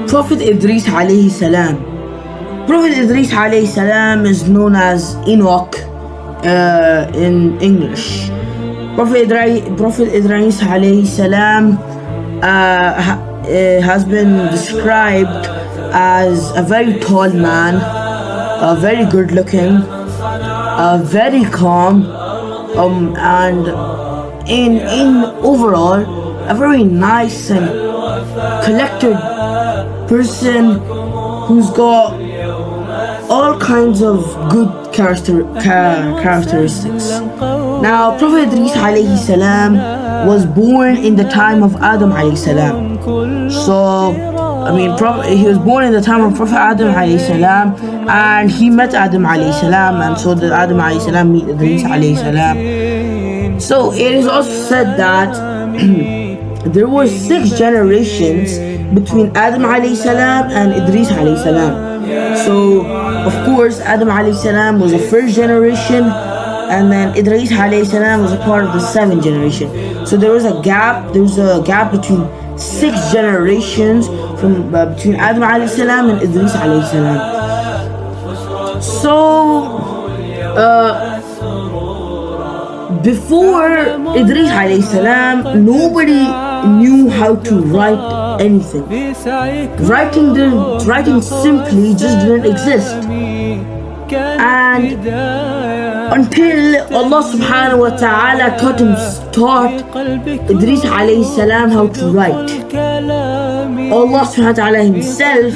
Prophet Idris alayhi salam. Prophet Idris alayhi salam is known as Enoch in English. Prophet Idris alayhi salam has been described as a very tall man, very good looking, very calm, and in overall a very nice and collected person who's got all kinds of good characteristics. Now, Prophet Idris alayhi salam was born in the time of Adam alayhi salam. So, he was born in the time of Prophet Adam alayhi salam, and he met Adam alayhi salam, and so did Adam alayhi salam meet Idris alayhi salam. So, it is also said that there were 6 generations between Adam alayhi salam and Idris alayhi salam. So, of course, Adam alayhi salam was the first generation, and then Idris alayhi salam was a part of the 7th generation. So there was a gap. There was a gap between 6 generations from between Adam alayhi salam and Idris alayhi salam. So before Idris alayhi salam, nobody knew how to write anything. Writing simply just didn't exist. And until Allah subhanahu wa ta'ala taught Idris alayhi salam how to write. Allah subhanahu wa ta'ala himself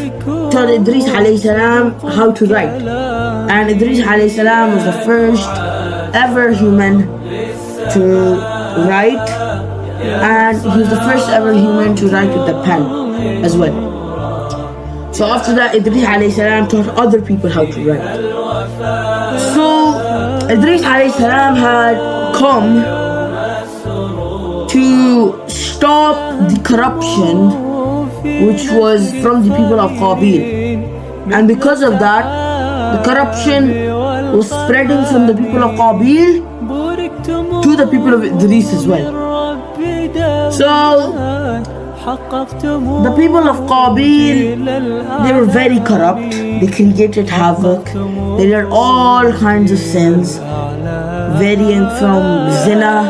taught Idris alayhi salam how to write. And Idris alayhi salam was the first ever human to write, and he was the first ever human to write with the pen as well. So after that, Idris alayhi salam taught other people how to write. So Idris alayhi salam had come to stop the corruption which was from the people of Qabil, and because of that, the corruption was spreading from the people of Qabil to the people of Idris as well. So the people of Qabil, they were very corrupt. They created havoc. They did all kinds of sins, varying from zina,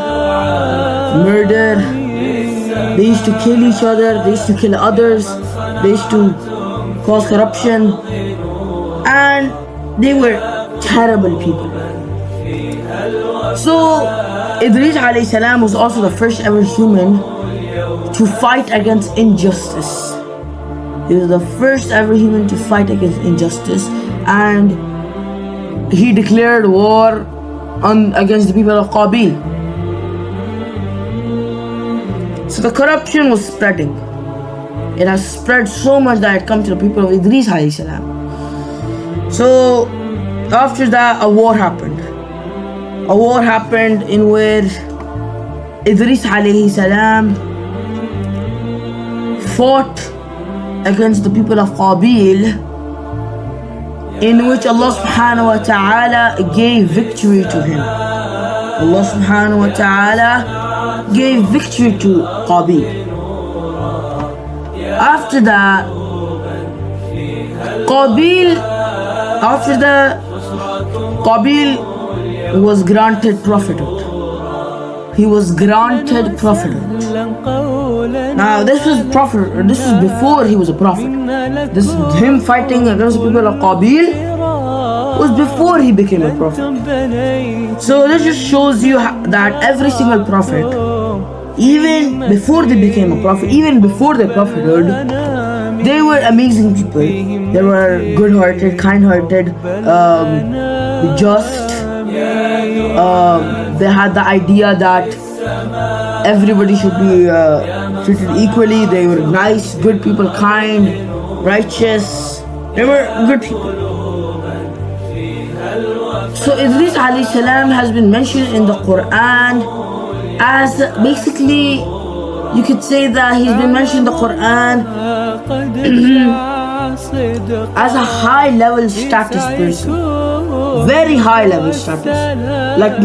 murder. They used to kill each other. They used to kill others. They used to cause corruption, and they were terrible people. So Idris alayhi salam was also the first ever human to fight against injustice. He was the first ever human to fight against injustice, and he declared war against the people of Qabil. So the corruption was spreading. It has spread so much that it come to the people of Idris alayhi salam. So after that, a war happened. A war happened in where Idris alayhi salam fought against the people of Qabil, in which Allah subhanahu wa ta'ala gave victory to him. Allah subhanahu wa ta'ala gave victory to Qabil. After that, Qabil was granted prophethood. He was granted prophethood. Now this was before he was a prophet. This him fighting against the people of Qabil was before he became a prophet. So this just shows you that every single prophet, even before they became a prophet, even before their prophethood, they were amazing people. They were good-hearted, kind-hearted, just. They had the idea that everybody should be treated equally. They were nice, good people, kind, righteous. They were good people. So Idris alayhi salam has been mentioned in the Qur'an as basically, you could say that he's been mentioned in the Quran as a high level status person. Very high level status. Like,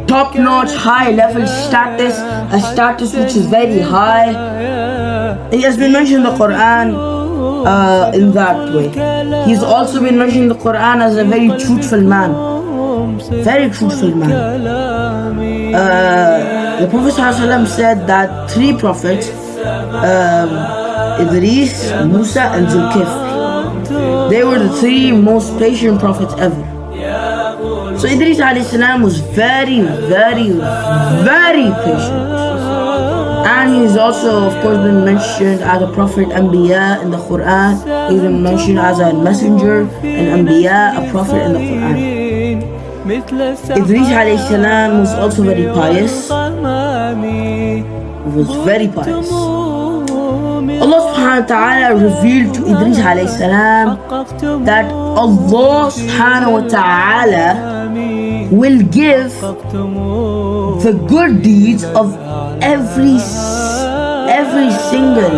top notch high level status. A status which is very high. It has been mentioned in the Quran in that way. He's also been mentioned in the Qur'an as a very truthful man. Very truthful man. The Prophet ﷺ said that 3 prophets, Idris, Musa and Zulkifl, they were the 3 most patient prophets ever. So Idris ﷺ was very, very, very patient. And he is also, of course, been mentioned as a prophet, Anbiya, in the Qur'an. He's been mentioned as a messenger, and Anbiya, a prophet in the Qur'an. Idris ﷺ was also very pious. He was very pious. Allah subhanahu wa ta'ala revealed to Idris ﷺ that Allah subhanahu wa ta'ala will give the good deeds of every single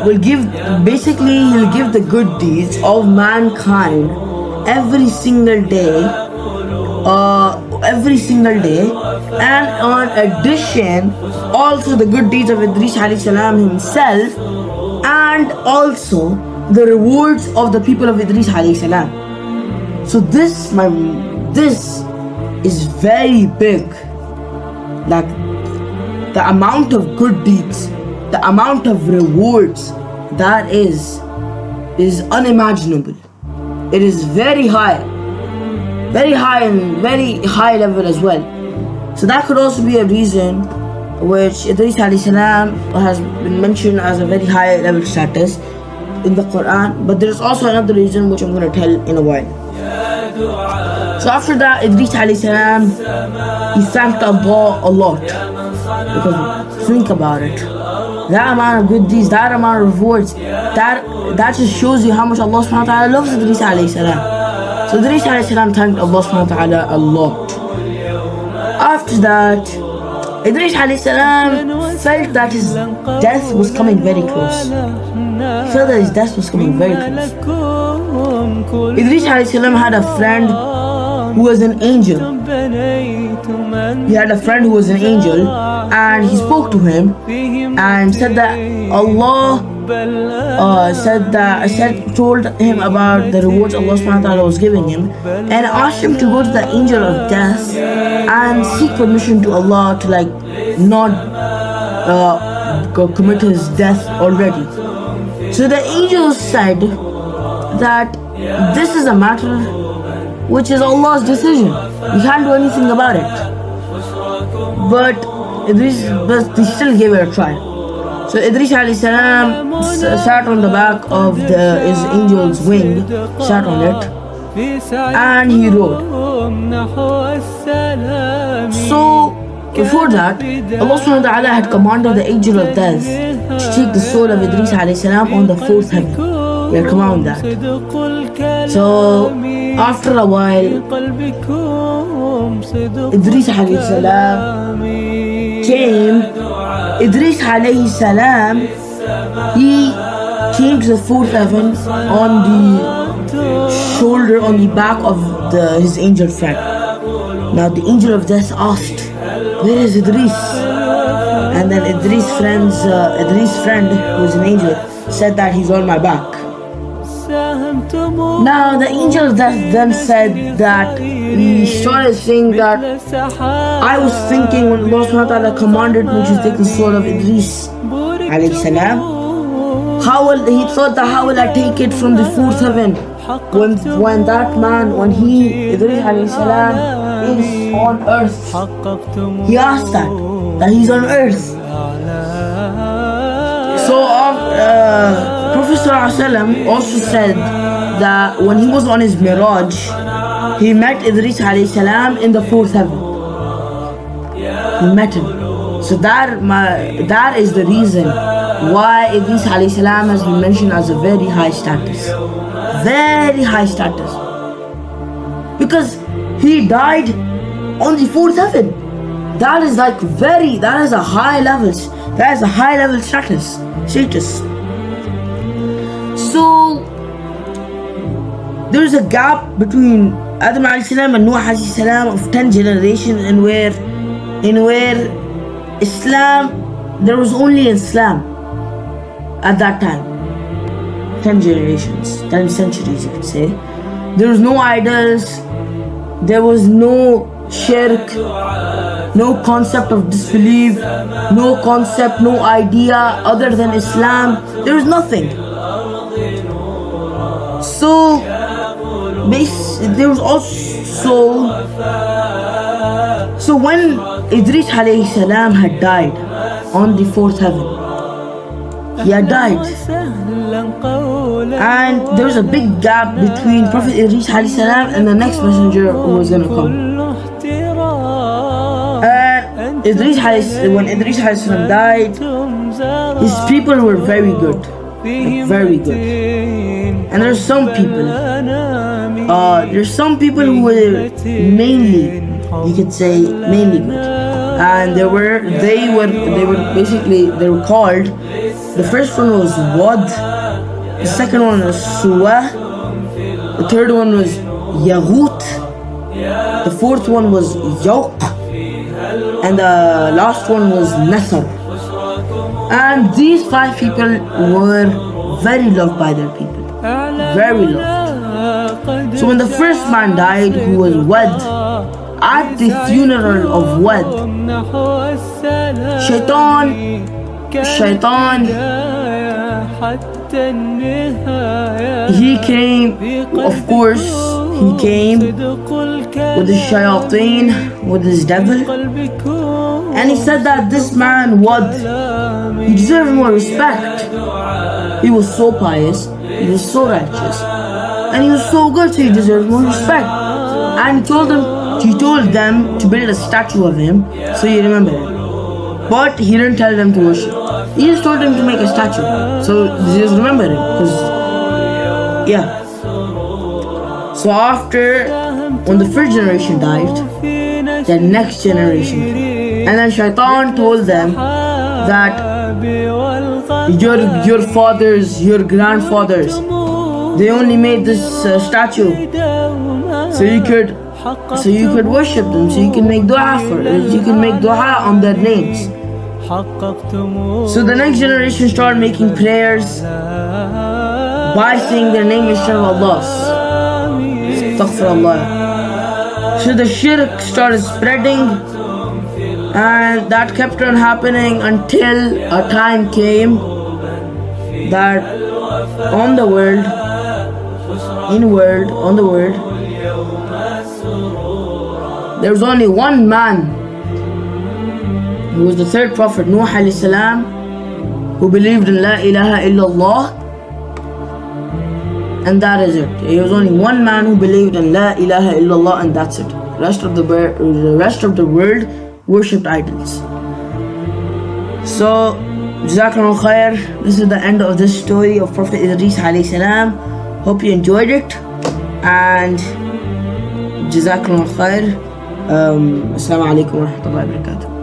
will give, basically he'll give the good deeds of mankind every single day, and on addition also the good deeds of Idris alayhi salam himself, and also the rewards of the people of Idris alayhi salam. So this is very big. Like the amount of good deeds, the amount of rewards that is unimaginable. It is very high and very high level as well. So that could also be a reason which Idris alayhi salam has been mentioned as a very high level status in the Quran. But there is also another reason which I'm going to tell in a while. So after that, Idris alayhi salam, he thanked Allah a lot. Because think about it, that amount of good deeds, that amount of rewards, that just shows you how much Allah subhanahu wa ta'ala loves Idris alayhi salam. So Idris alayhi salam thanked Allah subhanahu wa ta'ala a lot. After that, Idris alayhi salam felt that his death was coming very close. He felt that his death was coming very close. Idris alayhi salam had a friend who was an angel. He had a friend who was an angel, and he spoke to him and said that Allah told him about the rewards Allah subhanahu wa ta'ala was giving him, and asked him to go to the angel of death and seek permission to Allah to not commit his death already. So the angel said that this is a matter which is Allah's decision. We can't do anything about it. But they still gave it a try. So Idris alayhi salam sat on the back of his angel's wing, sat on it, and he rode. So before that, Allah subhanahu wa ta'ala had commanded the angel of death to take the soul of Idris alayhi salam on the 4th heaven. He had commanded that. So after a while, Idris alayhi salam came. Idris alayhi salam, he came to the 4th heaven on the shoulder, on the back of his angel friend. Now the angel of death asked, "Where is Idris?" And then Idris' friend, who was an angel, said that he's on my back. Now the angel of death then said that he started saying that I was thinking when Allah subhanahu wa ta'ala commanded me to take the soul of Idris alayhi salam, he thought that how will I take it from the 4th heaven when that man, Idris alayhi salam is on earth. He asked that he's on earth. So Prophet ﷺ also said that when he was on his Miraj, he met Idris alayhi salam in the 4th heaven. He met him. So that is the reason why Idris alayhi salam has been mentioned as a very high status. Very high status. Because he died on the 4th heaven. That is a high level status. So there is a gap between Adam alayhi salam and Noah alayhi salam of 10 generations in where Islam there was only Islam at that time. 10 generations, 10 centuries, you could say. There was no idols, there was no shirk, no concept of disbelief, no concept, no idea other than Islam. There was nothing. So, there was also. So when Idris alayhi salam had died on the fourth heaven, he had died, and there was a big gap between Prophet Idris alayhi salam and the next messenger who was gonna come. And when Idris alayhi salam died, his people were very good, like very good. And there's some people who were mainly, you could say, mainly good. And they were called. The first one was Wad, the second one was Suwa, the third one was Yaghut, the fourth one was Yawq, and the last one was Nasr. And these 5 people were very loved by their people, very loved. So when the first man died, who was Wad, at the funeral of Wad, Shaitan, he came, of course, he came with his shayateen, with his devil, and he said that this man, Wad, he deserved more respect. He was so pious, he was so righteous, and he was so good, so he deserved more respect. And he told them to build a statue of him so you remember him. But he didn't tell them to worship. He just told them to make a statue so they just remember him. Yeah. So after, when the first generation died, the next generation came. And then Shaitan told them that your fathers, your grandfathers, they only made this statue so you could worship them, so you can make dua on their names. So the next generation started making prayers by saying their name instead of Allah's. Astaghfirullah. So the shirk started spreading, and that kept on happening until a time came that on the world, there was only one man, who was the third prophet, Nuh alayhi salam, who believed in La ilaha illallah, and that is it. There was only one man who believed in La ilaha illallah, and that's it. The rest of the world worshipped idols. So, Jazakallahu khair. This is the end of this story of Prophet Idris alayhi salam. Hope you enjoyed it, and Jazakallahu khair. Assalamu alaikum wa rahmatullahi wa barakatuh.